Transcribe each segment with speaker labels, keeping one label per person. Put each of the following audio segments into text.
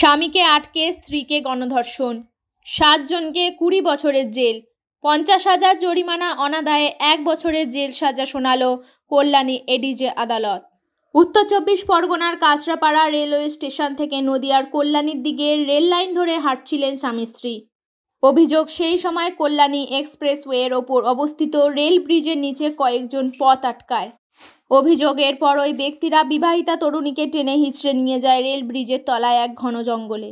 Speaker 1: স্বামীকে আটকে স্ত্রীকে গণধর্ষণ, 7 জনকে 20 বছরের জেল, 50,000 জরিমানা অনাদায়ে 1 বছরের জেল সাজা শোনাল কল্যাণী এডিজে আদালত। উত্তর 24 পরগনার কাঁচরাপাড়া রেলওয়ে স্টেশন থেকে নদিয়ার কল্যাণীর দিকে রেল লাইন ধরে হাঁটছিলেন স্বামী স্ত্রী। অভিযোগ, সেই সময় কল্যাণী এক্সপ্রেসওয়ের ওপর অবস্থিত রেল ব্রিজের নিচে কয়েকজন পথ আটকায়। অভিযোগের পর ওই ব্যক্তিরা বিবাহিতা তরুণীকে টেনে হিঁচড়ে নিয়ে যায় রেল ব্রিজের তলায় এক ঘন জঙ্গলে,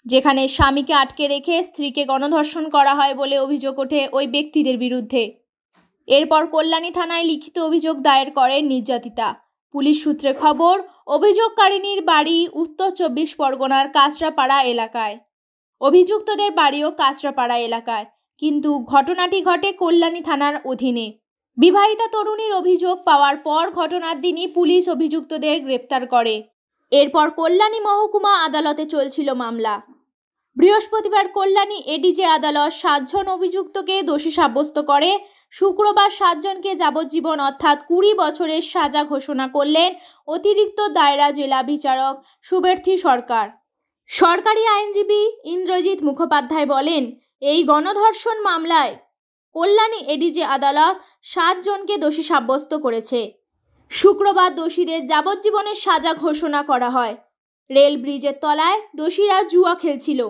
Speaker 1: যেখানে স্বামীকে আটকে রেখে স্ত্রীকে গণধর্ষণ করা হয় বলে অভিযোগ ওঠে ওই ব্যক্তিদের বিরুদ্ধে। এরপর কল্যাণী থানায় লিখিত অভিযোগ দায়ের করেন নির্যাতিতা। পুলিশ সূত্রে খবর, অভিযোগকারিনীর বাড়ি উত্তর 24 পরগনার কাঁচরাপাড়া এলাকায়। অভিযুক্তদের বাড়িও কাঁচরাপাড়া এলাকায়, কিন্তু ঘটনাটি ঘটে কল্যাণী থানার অধীনে। বিবাহিতা তরুণীর অভিযোগ পাওয়ার পর ঘটনার দিনই পুলিশ অভিযুক্তদের গ্রেপ্তার করে। এরপর কল্যাণী মহকুমা আদালতে চলছিল মামলা। বৃহস্পতিবার কল্যাণী এডিজে আদালত 7 জন অভিযুক্তকে দোষী সাব্যস্ত করে। শুক্রবার 7 জনকে যাবজ্জীবন অর্থাৎ 20 বছরের সাজা ঘোষণা করলেন অতিরিক্ত দায়রা জেলা বিচারক সুবের্থী সরকার। সরকারি আইনজীবী ইন্দ্রজিৎ মুখোপাধ্যায় বলেন, এই গণধর্ষণ মামলায় কল্যাণী এডিজে আদালত 7 জনকে দোষী সাব্যস্ত করেছে। শুক্রবার দোষীদের যাবজ্জীবনের সাজা ঘোষণা করা হয়। রেল ব্রিজের তলায় দোষীরা জুয়া খেলছিল।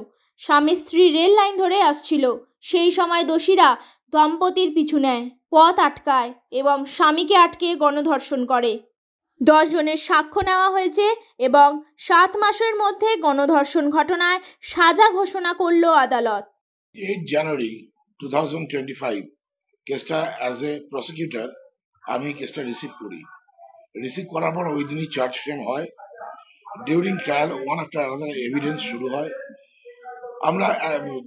Speaker 1: স্বামী স্ত্রী রেল লাইন ধরে আসছিল। সেই সময় দোষীরা দম্পতির পিছু নেয়, পথ আটকায় এবং স্বামীকে আটকে গণধর্ষণ করে। 10 জনের সাক্ষ্য নেওয়া হয়েছে এবং 7 মাসের মধ্যে গণধর্ষণ ঘটনায় সাজা ঘোষণা করল আদালত।
Speaker 2: 8 January 2025 কেসটা অ্যাজ এ প্রসিকিউটর আমি কেসটা রিসিভ করার পর ওই দিনই চার্জ ফ্রেম হয়। During trial one after another evidence শুরু হয়। আমরা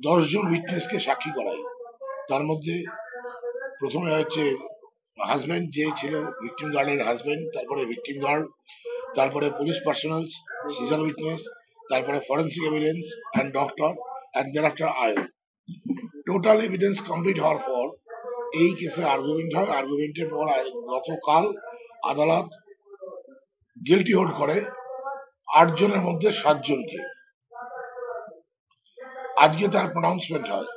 Speaker 2: 10 জন উইটনেসকে সাক্ষী করাই। তার মধ্যে প্রথমে হচ্ছে হাজব্যান্ড, যে ছিল ভিকটিম গার্ডের হাজব্যান্ড, তারপরে ভিকটিম গার্ড, তারপরে পুলিশ পার্সোনালস, সিজার উইটনেস, তারপরে forensic evidence and doctor, and thereafter IO. Total evidence complete হওয়ার পর এই কেসে আর্গুমেন্ট হয়। আর্গুমেন্টের পর গতকাল আদালত গিল্টি হোল্ড করে 8 জনের মধ্যে 7 জনকে। আজকে তার প্রনাউন্সমেন্ট হয়।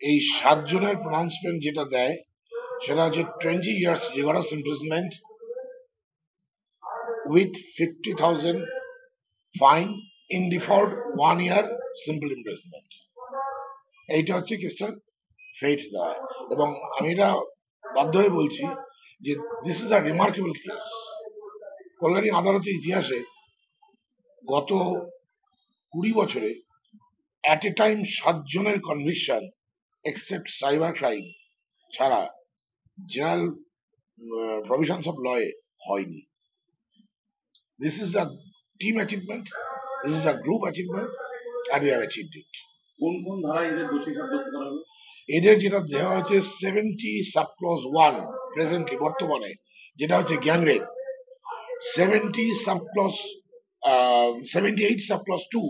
Speaker 2: এই 7 জনের প্রনাউন্সমেন্ট যেটা দেয় সেটা হচ্ছে 20 years rigorous imprisonment with 50,000 fine, in default 1 year simple imprisonment। এইটা হচ্ছে কেসটার ফেট দেওয়া। এবং আমি এটা বাধ্য হয়ে বলছি যে this is a remarkable case. Kalyani আদালতের ইতিহাসে গত 20 বছরে অ্যাট এ টাইম 7 জনের কনভিকশন এক্সেপ্ট সাইবার ক্রাইম ছাড়া জেনারেল প্রভিশনস অফ লয়ে হয়নি। This is a team achievement, this is a group achievement, and we have achieved it.
Speaker 3: কোন কোন ধারায় এদের দোষী সাব্যস্ত করা হবে?
Speaker 2: এদের যেটা দেওয়া হচ্ছে 70 সাবক্লজ 1 প্রেজেন্টলি বর্তমানে, যেটা হচ্ছে গ্যাং রেপ, 78 সাবক্লজ 2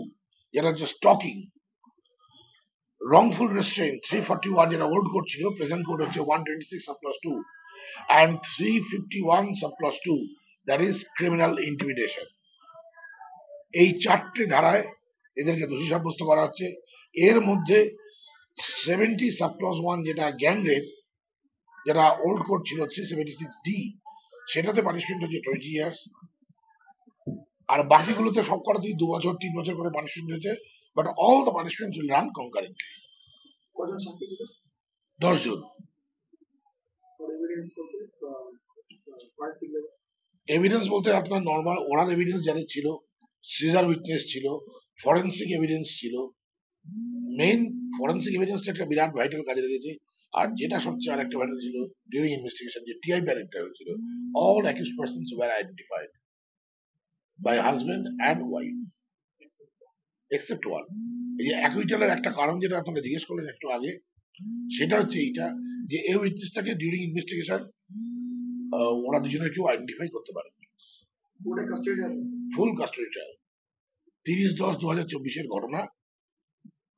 Speaker 2: যেটা হচ্ছে স্টকিং, wrongful restraint 341 যেটা ওল্ড কোড ছিল, প্রেজেন্ট কোড হচ্ছে 126 subclause 2, and 351 subclause 2 that is criminal intimidation. এই 4টে ধারায় এদেরকে দোষী সাব্যস্ত করা হচ্ছে। এর মধ্যে 70 সাবক্লজ 1 যেটা গ্যাং রেপ, যেটা ওল্ড কোড ছিল 376D, সেটাতে পানিশমেন্ট হচ্ছে 20 years। আর বাকিগুলোতে সব কটাতেই 2 বছর 3 বছর করে পানিশমেন্ট হয়েছে, but all the punishment will run concurrently.
Speaker 3: কজন সাক্ষী ছিল?
Speaker 2: 10 জন। এভিডেন্স বলতে আপনার নর্মাল ওরাল এভিডেন্স যাদের ছিল, সিজার উইটনেস ছিল, ফরেন্সিক এভিডেন্স ছিল। মেইন ফরেন্সিক এভিডেন্সটা একটা বিরাট ভাইটাল কাজে লেগেছে। আর যেটা সবচেয়ে আর একটা ভাইটাল ছিল ডিউরিং ইনভেস্টিগেশন, যে টিআই প্যারেন্টটা হয়েছিল, all accused persons were identified by husband and wife except one. এই যে অ্যাকুইটালের একটা কারণ যেটা আপনাকে জিজ্ঞেস করলেন একটু আগে, সেটা হচ্ছে এইটা যে এই উইটনেসটাকে ডিউরিং ইনভেস্টিগেশন ওরা দুজনের কেউ আইডেন্টিফাই করতে পারে। ফুল কাস্টডি ট্রায়াল 30/10/2024 ঘটনা।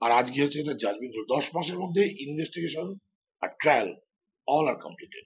Speaker 2: আর আজকে হচ্ছে এটা জাজমেন্ট। 10 মাসের মধ্যে ইনভেস্টিগেশন আর ট্রায়াল অল আর কমপ্লিটেড।